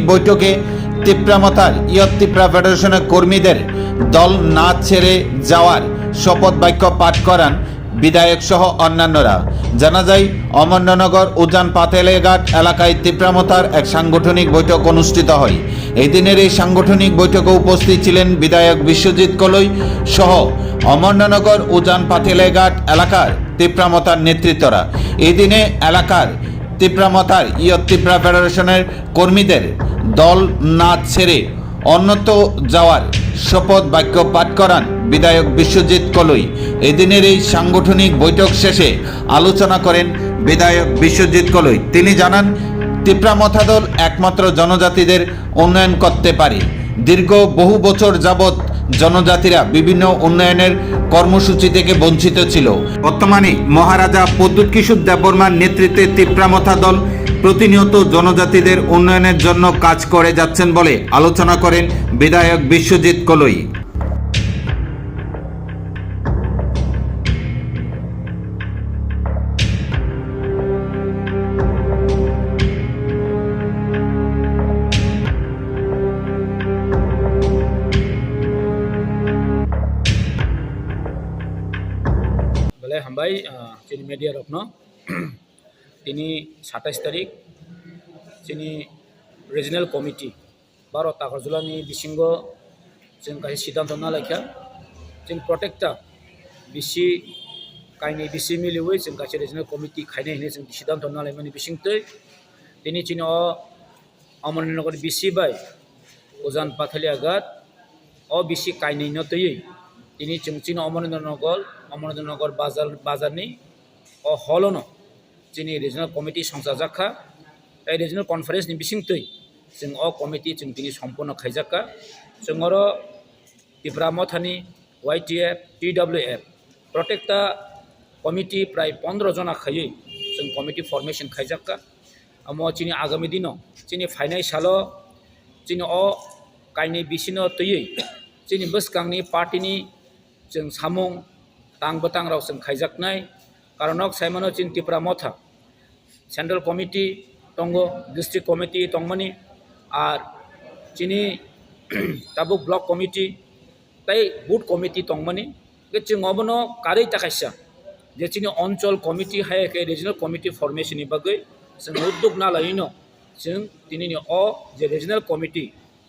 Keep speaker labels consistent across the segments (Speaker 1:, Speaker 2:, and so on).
Speaker 1: বৈঠকে তিপ্রামথার তিপ্রা ফেডারেশনের কর্মীদের দল না ছেড়ে যাওয়ার শপথ বাক্য পাঠ করান বিধায়ক সহ অন্যান্যরা। জানা যায়, অমরনগর উজান পাতেলেঘাট এলাকায় তিপ্রামথার এক সাংগঠনিক বৈঠক অনুষ্ঠিত হয়। এই দিনের এই সাংগঠনিক বৈঠকে উপস্থিত ছিলেন বিধায়ক বিশ্বজিৎ কলই সহ অমরনগর উজান পাতেলেঘাট এলাকার তিপ্রামথার নেতৃত্বরা। এই দিনে এলাকার তিপ্রামথার তিপ্রা ফেডারেশনের কর্মীদের দল না ছেড়ে অন্যত্র যাওয়ার শপথ বাক্য পাঠ করান বিধায়ক বিশ্বজিৎ কলই। এদিনের এই সাংগঠনিক বৈঠক শেষে আলোচনা করেন বিধায়ক বিশ্বজিৎ কলই। তিনি জানান, তিপ্রামথা দল একমাত্র জনজাতিদের উন্নয়ন করতে পারে। দীর্ঘ বহু বছর যাবৎ জনজাতিরা বিভিন্ন উন্নয়নের কর্মসূচি থেকে বঞ্চিত ছিল। বর্তমানে মহারাজা প্রদ্যুৎ কিশোর দেববর্মার নেতৃত্বে তিপ্রামথা দল প্রতিনিয়ত জনজাতিদের উন্নয়নের জন্য কাজ করে যাচ্ছেন বলে আলোচনা করেন বিধায়ক বিশ্বজিৎ কলই।
Speaker 2: বলে হামবাই চিনি মিডিয়া রত্ন তিনি 27 তারিখ চিনি रिजनल कमिटी 12 तागरजुलानि बिसिंग जों गासै सिद्धांत ना लायखा जों प्रटेक्टा बिसि कायनि बिसि मिलिवै जों गासै रिजनल कमिटी खायने हिने जों सिद्धांत ना लायमानि बिसिंतै दिनै चिनो अमरनगर बिसि बाय उजान पाथलियाघाट अ बिसि कायनि नतयै दिनै जों चिनो अमरनगर बाजारनि अ हलनो जोंनि रिजनल कमिटी संसा जाखा रिजनल कन्फारेन्सनि बिसिंतै जों अ कमिटी जों दिनै सम्पूर्ण खायजाखा जों तिप्रामथानि YTF TWF प्रटेक्टा कमिटी प्राय 15 जना खायै जों कमिटी फर्मेशन खायजाखा आमो चिनि आगामी दिनाव चिनि फाइनाय सालो चिनि अ कायनि बिसिनो तयै चिनि बसकांनि पार्टीनि जों सामुं तांबतां राव जों खायजाकनाय कारनक साइमानो चिन तिप्रामथा सेंट्रल कमिटी तंगो डिस्ट्रिक्ट कमिटी तंगमानि और चिनी ताबुक ब्लक कमिटी ताई बुथ कमिटी तंगमानि जों अबनो कारै ताकायसा जे चिनी अंचल कमिटी हायके रिजनल कमिटी फर्मेशननि बागै जों उद्योग ना लायनो जों दिनैनि अ जे रिजनल कमिटी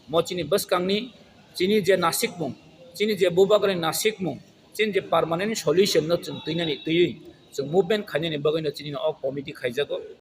Speaker 2: म चिनी बसकांनि चिनी जे नासिक मुं चिनी जे बुबागनि नासिक मुं चिन जे पार्मानेंट सल्यूशन न जों तैनानि तयै जों मुभमेंट खायनायनि बागैनो चिनी अ कमिटी खायजागो।